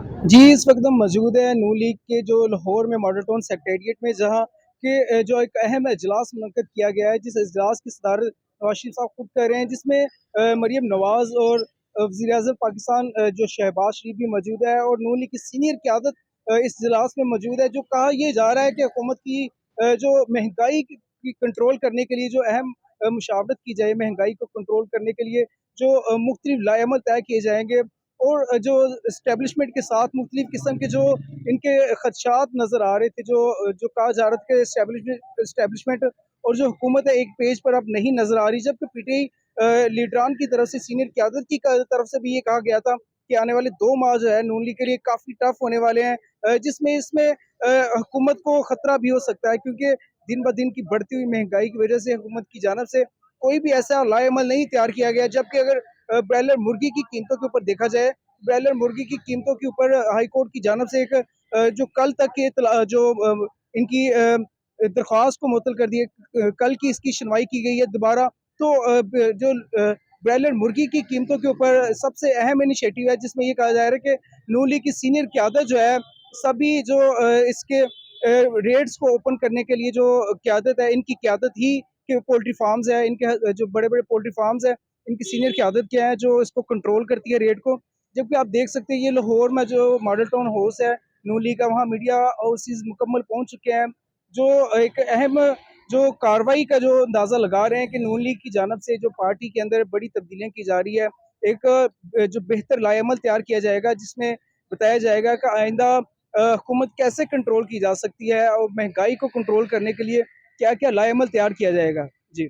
जी, इस वक़्त हम मौजूद हैं नून लीग के जो लाहौर में मॉडल टाउन सेक्रेटेरिएट में, जहाँ के जो एक अहम इजलास मुनक्किद किया गया है, जिस इजलास की सदारत नवाज शरीफ साहब खुद कर रहे हैं, जिसमें मरियम नवाज़ और वज़ीर-ए-आज़म पाकिस्तान जो शहबाज शरीफ भी मौजूद है और नून लीग की सीनियर क़यादत इस इजलास में मौजूद है। जो कहा ये जा रहा है कि हुकूमत की जो महंगाई की कंट्रोल करने के लिए जो अहम मुशावरत की जाए, महंगाई को कंट्रोल करने के लिए जो मुख्तलिफ लाएमल तय किए जाएँगे और जो एस्टेब्लिशमेंट के साथ मुख्तलिफ किस्म के जो इनके खदशात नज़र आ रहे थे, जो कहा जा रहा था कि एस्टेब्लिशमेंट और जो हुकूमत है एक पेज पर अब नहीं नज़र आ रही, जबकि पीटीआई लीडरान की तरफ से, सीनियर क़यादत की तरफ से भी ये कहा गया था कि आने वाले 2 माह जो है नून लीग के लिए काफ़ी टफ होने वाले हैं, जिसमें इसमें हुकूमत को खतरा भी हो सकता है, क्योंकि दिन ब दिन की बढ़ती हुई महंगाई की वजह से हुकूमत की जानिब से कोई भी ऐसा लाएमल नहीं तैयार किया गया। जबकि अगर ब्रायलर मुर्गी की कीमतों के ऊपर देखा जाए, ब्रायलर मुर्गी की कीमतों के ऊपर हाई कोर्ट की जानिब से एक जो कल तक के इनकी दरख्वास्त को मुअत्तल कर दिया, कल की इसकी सुनवाई की गई है दोबारा। तो ब्रायलर मुर्गी की कीमतों के ऊपर सबसे अहम इनिशिएटिव है, जिसमें ये कहा जा रहा है कि नून लीग की सीनियर क़यादत जो है, सभी जो इसके रेट्स को ओपन करने के लिए जो क़यादत है, इनकी क़यादत ही के पोल्ट्री फार्म्स है, इनके जो बड़े-बड़े पोल्ट्री फार्म्स हैं, इनकी सीनियर क़यादत क्या है जो इसको कंट्रोल करती है रेट को। जबकि आप देख सकते हैं ये लाहौर में जो मॉडल टाउन हाउस है नून लीग का, वहाँ मीडिया हाउसेज़ मुकम्मल पहुँच चुके हैं, जो एक अहम जो कार्रवाई का जो अंदाज़ा लगा रहे हैं कि नून लीग की जानिब से जो पार्टी के अंदर बड़ी तब्दीलियाँ की जा रही है। एक जो बेहतर लाएमल तैयार किया जाएगा, जिसमें बताया जाएगा कि आइंदा हुकूमत कैसे कंट्रोल की जा सकती है और महंगाई को कंट्रोल करने के लिए क्या-क्या लाएमल तैयार किया जाएगा। जी।